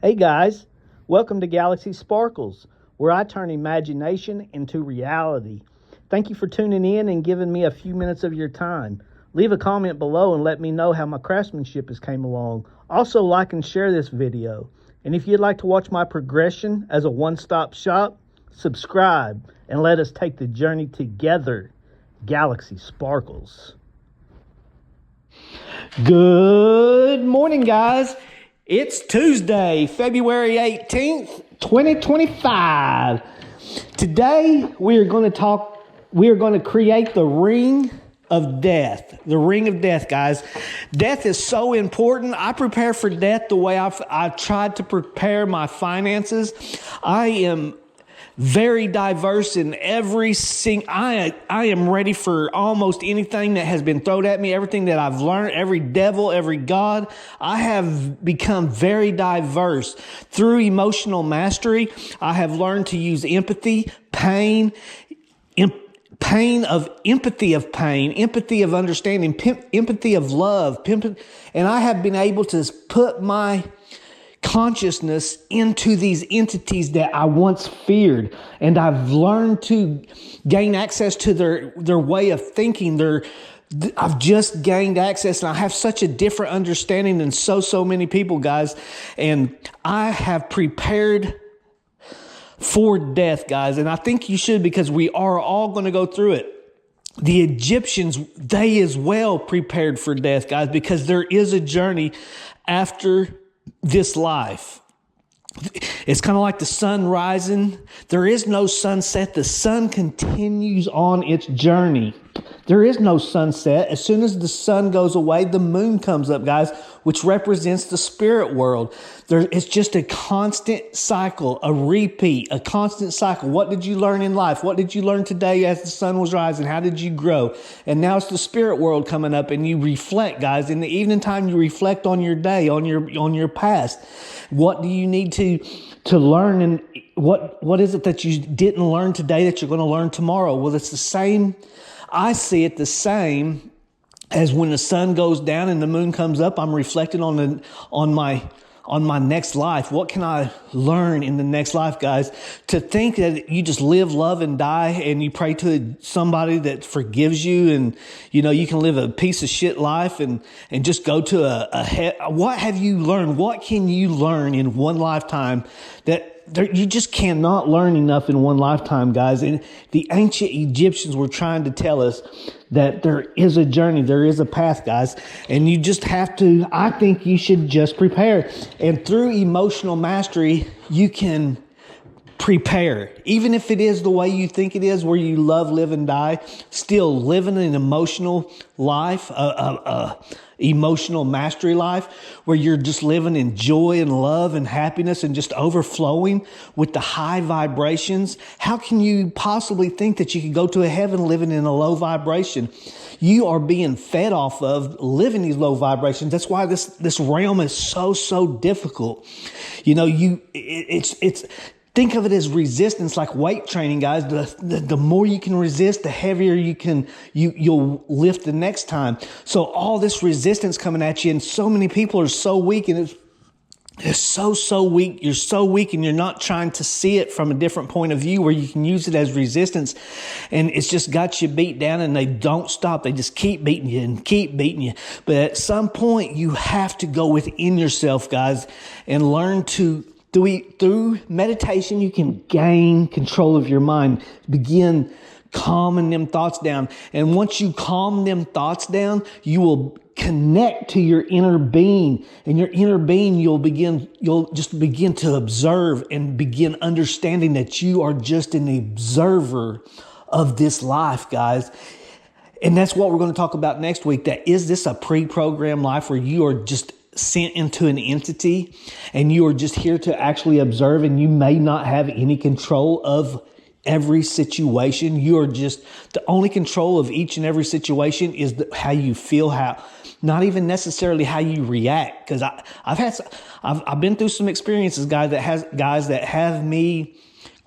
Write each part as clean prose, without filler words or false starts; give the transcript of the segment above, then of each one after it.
Hey guys, welcome to Galaxy Sparkles, where I turn imagination into reality. Thank you for tuning in and giving me a few minutes of your time. Leave a comment below and let me know how my craftsmanship has came along. Also like and share this video. And if you'd like to watch my progression as a one-stop shop, subscribe and let us take the journey together. Galaxy Sparkles. Good morning, guys. It's Tuesday, February 18th, 2025. Today, we are going to create the ring of death. The ring of death, guys. Death is so important. I prepare for death the way I've tried to prepare my finances. I am very diverse in I am ready for almost anything that has been thrown at me, everything that I've learned, every devil, every God. I have become very diverse. Through emotional mastery, I have learned to use empathy, empathy of pain, empathy of understanding, empathy of love, and I have been able to put my consciousness into these entities that I once feared, and I've learned to gain access to their way of thinking. I've just gained access, and I have such a different understanding than so many people, guys. And I have prepared for death, guys, and I think you should, because we are all going to go through it. The Egyptians, they as well prepared for death, guys, because there is a journey after this life. It's kind of like the sun rising. There is no sunset. The sun continues on its journey. There is no sunset. As soon as the sun goes away, the moon comes up, guys, which represents the spirit world. It's just a constant cycle, a repeat, a constant cycle. What did you learn in life? What did you learn today as the sun was rising? How did you grow? And now it's the spirit world coming up, and you reflect, guys. In the evening time, you reflect on your day, on your past. What do you need to learn, and what is it that you didn't learn today that you're going to learn tomorrow? Well, it's the same. I see it the same as when the sun goes down and the moon comes up. I'm reflecting on my next life. What can I learn in the next life, guys? To think that you just live, love, and die, and you pray to somebody that forgives you, and you can live a piece of shit life and just go to what have you learned? What can you learn in one lifetime that you just cannot learn enough in one lifetime, guys? And the ancient Egyptians were trying to tell us that there is a journey, there is a path, guys, and you just have to, I think you should just prepare. And through emotional mastery, you can prepare. Even if it is the way you think it is, where you love, live, and die, still living an emotional life, emotional mastery life, where you're just living in joy and love and happiness and just overflowing with the high vibrations. How can you possibly think that you could go to a heaven living in a low vibration? You are being fed off of living these low vibrations. That's why this realm is so difficult. Think of it as resistance, like weight training, guys. The more you can resist, the heavier you'll lift the next time. So all this resistance coming at you, and so many people are so weak, and it's so weak. You're so weak, and you're not trying to see it from a different point of view where you can use it as resistance. And it's just got you beat down, and they don't stop. They just keep beating you and keep beating you. But at some point, you have to go within yourself, guys, and learn to. Through meditation, you can gain control of your mind, begin calming them thoughts down. And once you calm them thoughts down, you will connect to your inner being. And your inner being, you'll just begin to observe and begin understanding that you are just an observer of this life, guys. And that's what we're going to talk about next week. That is this a pre-programmed life where you are just sent into an entity and you are just here to actually observe, and you may not have any control of every situation. You are just, the only control of each and every situation is how you feel, not even necessarily how you react. Because I've been through some experiences, guys, that have me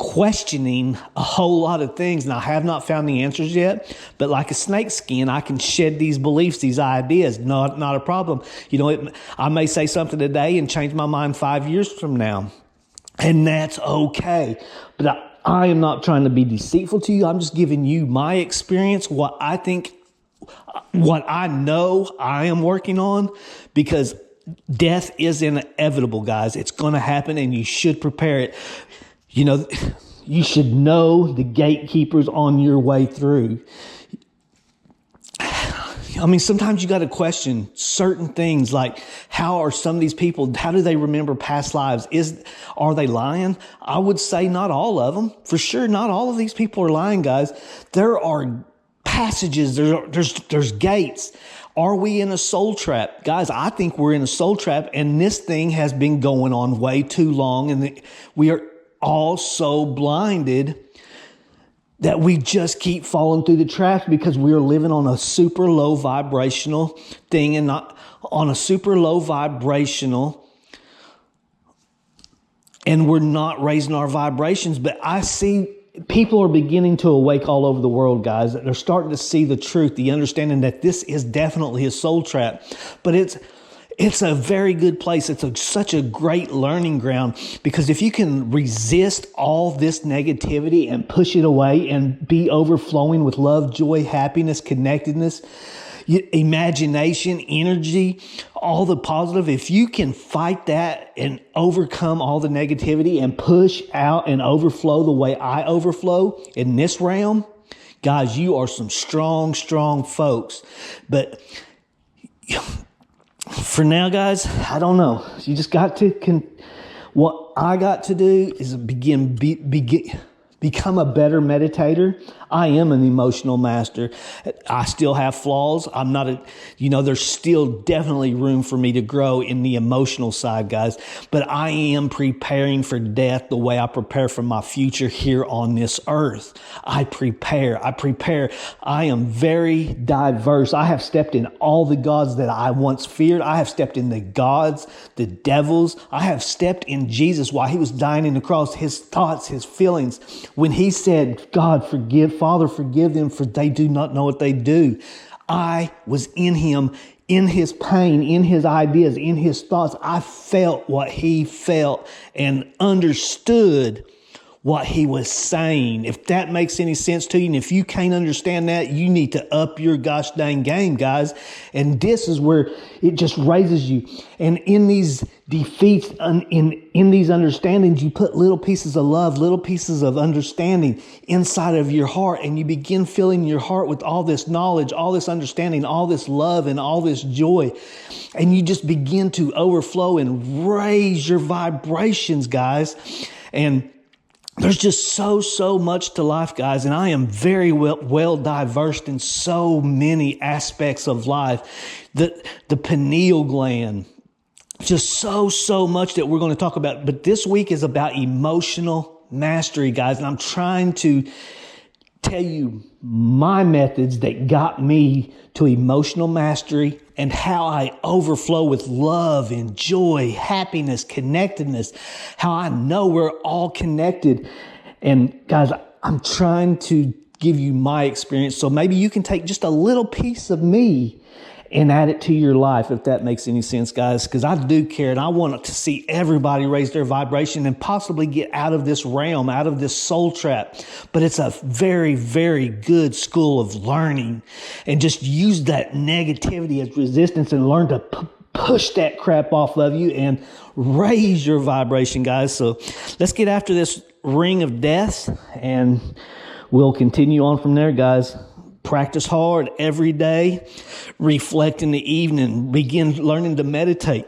questioning a whole lot of things, and I have not found the answers yet. But like a snake skin, I can shed these beliefs, these ideas. Not a problem. I may say something today and change my mind 5 years from now, and that's okay. But I am not trying to be deceitful to you. I'm just giving you my experience, what I think, what I know I am working on, because death is inevitable, guys. It's going to happen, and you should prepare it. You should know the gatekeepers on your way through. I mean, sometimes you got to question certain things, like how are some of these people, how do they remember past lives? Are they lying? I would say not all of them. For sure, not all of these people are lying, guys. There are passages, there's gates. Are we in a soul trap? Guys, I think we're in a soul trap, and this thing has been going on way too long, and we are all so blinded that we just keep falling through the traps because we are living on a super low vibrational thing, and not on a super low vibrational, and we're not raising our vibrations. But I see people are beginning to awake all over the world, guys. They're starting to see the truth, the understanding that this is definitely a soul trap. But it's a very good place. It's such a great learning ground, because if you can resist all this negativity and push it away and be overflowing with love, joy, happiness, connectedness, imagination, energy, all the positive, if you can fight that and overcome all the negativity and push out and overflow the way I overflow in this realm, guys, you are some strong, strong folks. But for now, guys, I don't know. You just got to, what I got to do is become a better meditator. I am an emotional master. I still have flaws. I'm not there's still definitely room for me to grow in the emotional side, guys. But I am preparing for death the way I prepare for my future here on this earth. I prepare. I am very diverse. I have stepped in all the gods that I once feared. I have stepped in the gods, the devils. I have stepped in Jesus while he was dying on the cross, his thoughts, his feelings. When he said, Father, forgive them, for they do not know what they do. I was in him, in his pain, in his ideas, in his thoughts. I felt what he felt and understood what he was saying. If that makes any sense to you, and if you can't understand that, you need to up your gosh dang game, guys. And this is where it just raises you. And in these defeats, in these understandings, you put little pieces of love, little pieces of understanding inside of your heart, and you begin filling your heart with all this knowledge, all this understanding, all this love, and all this joy. And you just begin to overflow and raise your vibrations, guys. And there's just so much to life, guys. And I am very well diverse in so many aspects of life. The pineal gland, just so much that we're going to talk about. But this week is about emotional mastery, guys. And I'm trying to tell you my methods that got me to emotional mastery, and how I overflow with love and joy, happiness, connectedness, how I know we're all connected. And guys, I'm trying to give you my experience, so maybe you can take just a little piece of me and add it to your life, if that makes any sense, guys, because I do care, and I want to see everybody raise their vibration and possibly get out of this realm, out of this soul trap. But it's a very, very good school of learning, and just use that negativity as resistance and learn to push that crap off of you and raise your vibration, guys. So let's get after this ring of death, and we'll continue on from there, guys. Practice hard every day. Reflect in the evening. Begin learning to meditate.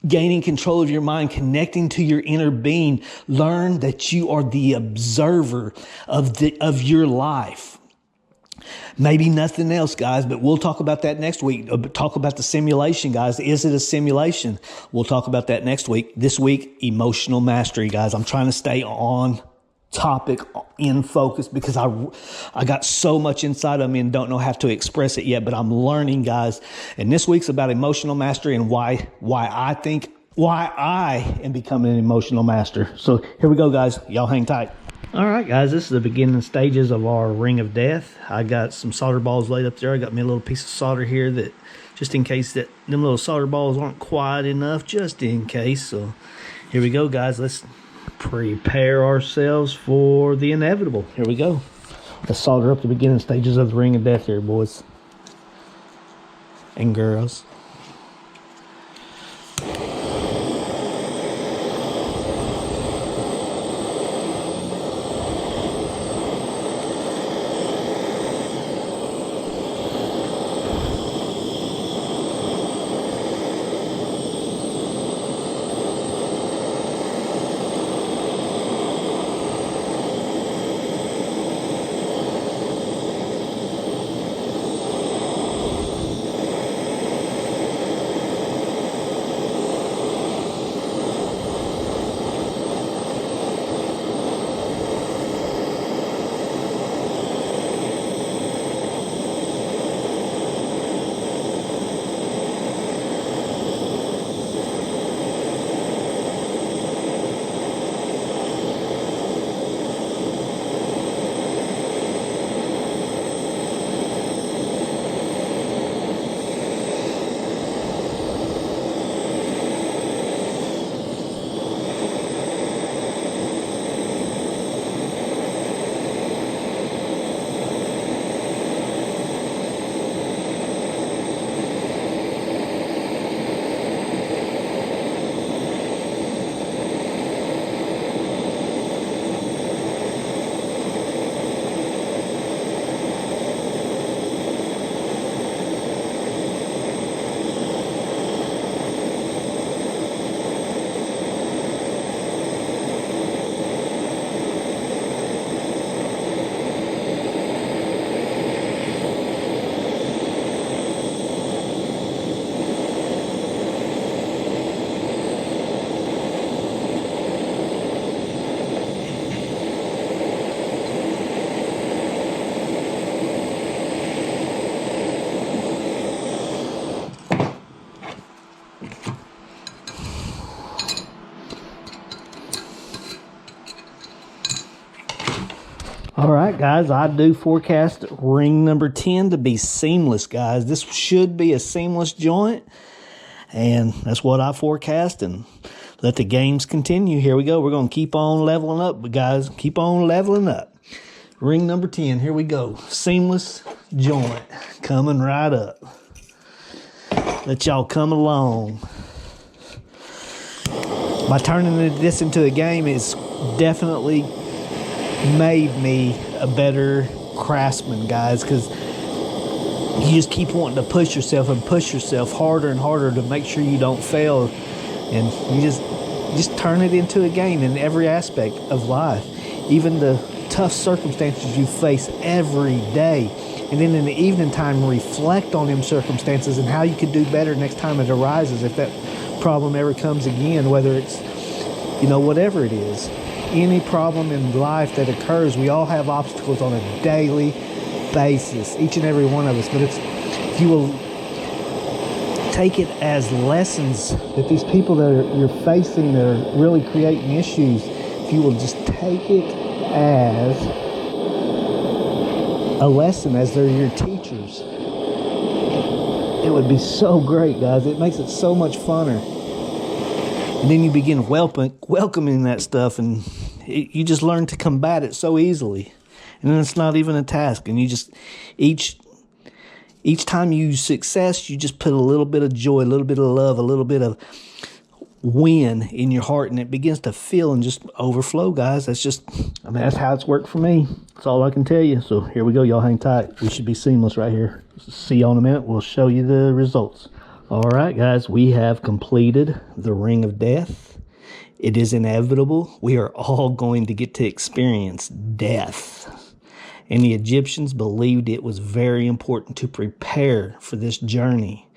Gaining control of your mind. Connecting to your inner being. Learn that you are the observer of your life. Maybe nothing else, guys, but we'll talk about that next week. Talk about the simulation, guys. Is it a simulation? We'll talk about that next week. This week, emotional mastery, guys. I'm trying to stay on topic, in focus, because I got so much inside of me and don't know how to express it yet, but I'm learning, guys. And this week's about emotional mastery and why I am becoming an emotional master. So here we go, guys. Y'all hang tight. All right, guys, this is the beginning stages of our ring of death. I got some solder balls laid up there. I got me a little piece of solder here that, just in case that them little solder balls aren't quiet enough, just in case. So here we go, guys. Let's prepare ourselves for the inevitable. Here we go. Let's solder up the beginning stages of the ring of death here, boys and girls. All right, guys, I do forecast ring number 10 to be seamless, guys. This should be a seamless joint, and that's what I forecast, and let the games continue. Here we go. We're going to keep on leveling up, guys. Keep on leveling up. Ring number 10, here we go. Seamless joint coming right up. Let y'all come along. By turning this into a game, it's definitely made me a better craftsman, guys, because you just keep wanting to push yourself and push yourself harder and harder to make sure you don't fail, and you just turn it into a game in every aspect of life, even the tough circumstances you face every day. And then in the evening time, reflect on them circumstances and how you could do better next time it arises, if that problem ever comes again, whether it's, whatever it is. Any problem in life that occurs, we all have obstacles on a daily basis, each and every one of us. But if you will take it as lessons that these people that you're facing that are really creating issues, if you will just take it as a lesson, as they're your teachers, it would be so great, guys. It makes it so much funner. And then you begin welcoming that stuff, and you just learn to combat it so easily. And then it's not even a task. And you just, each time you success, you just put a little bit of joy, a little bit of love, a little bit of win in your heart, and it begins to fill and just overflow, guys. That's how it's worked for me. That's all I can tell you. So here we go. Y'all hang tight. We should be seamless right here. See y'all in a minute. We'll show you the results. All right, guys, we have completed the ring of death. It is inevitable. We are all going to get to experience death. And the Egyptians believed it was very important to prepare for this journey.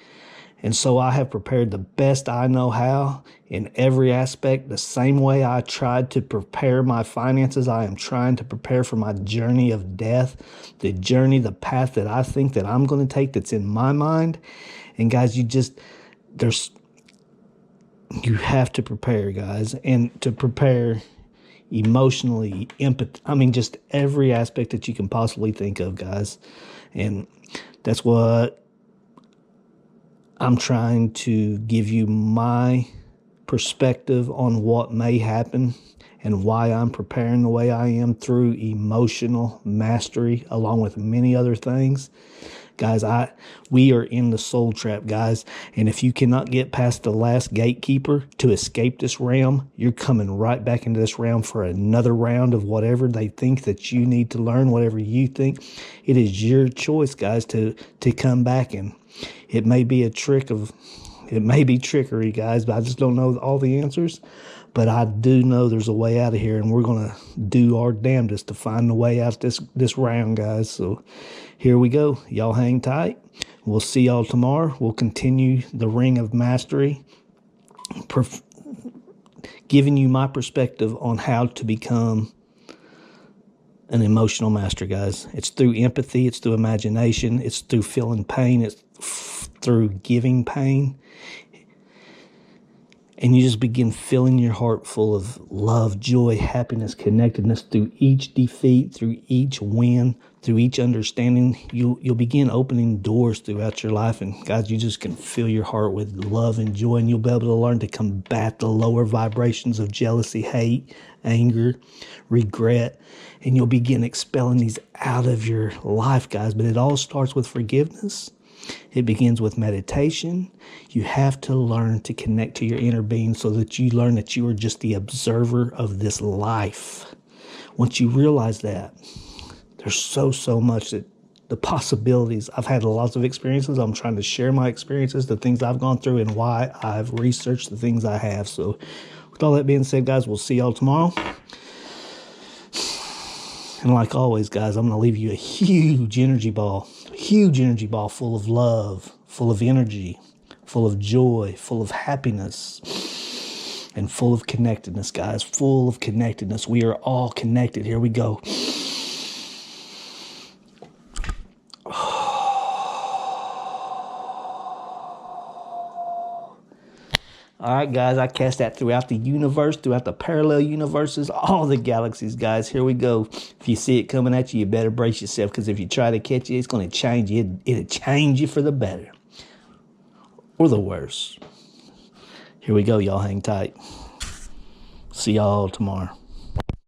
And so I have prepared the best I know how in every aspect. The same way I tried to prepare my finances, I am trying to prepare for my journey of death, the path that I think that I'm going to take that's in my mind. And guys, you have to prepare, guys. And to prepare, emotionally, empathy. I mean, just every aspect that you can possibly think of, guys. And that's what I'm trying to give you, my perspective on what may happen and why I'm preparing the way I am through emotional mastery, along with many other things. Guys, we are in the soul trap, guys. And if you cannot get past the last gatekeeper to escape this realm, you're coming right back into this realm for another round of whatever they think that you need to learn, whatever you think. It is your choice, guys, to come back. And it may be it may be trickery, guys, but I just don't know all the answers. But I do know there's a way out of here, and we're going to do our damnedest to find the way out this round, guys. So here we go. Y'all hang tight. We'll see y'all tomorrow. We'll continue the Ring of Mastery, giving you my perspective on how to become an emotional master, guys. It's through empathy. It's through imagination. It's through feeling pain. It's through giving pain. And you just begin filling your heart full of love, joy, happiness, connectedness through each defeat, through each win, through each understanding. You'll begin opening doors throughout your life. And guys, you just can fill your heart with love and joy. And you'll be able to learn to combat the lower vibrations of jealousy, hate, anger, regret. And you'll begin expelling these out of your life, guys. But it all starts with forgiveness. It begins with meditation. You have to learn to connect to your inner being so that you learn that you are just the observer of this life. Once you realize that, there's so much that the possibilities. I've had lots of experiences. I'm trying to share my experiences, the things I've gone through, and why I've researched the things I have. So with all that being said, guys, we'll see y'all tomorrow. And like always, guys, I'm going to leave you a huge energy ball full of love, full of energy, full of joy, full of happiness, and full of connectedness, guys, full of connectedness. We are all connected. Here we go. All right, guys, I cast that throughout the universe, throughout the parallel universes, all the galaxies, guys. Here we go. If you see it coming at you, you better brace yourself, because if you try to catch it, it's going to change you. It'll change you for the better or the worse. Here we go. Y'all hang tight. See y'all tomorrow.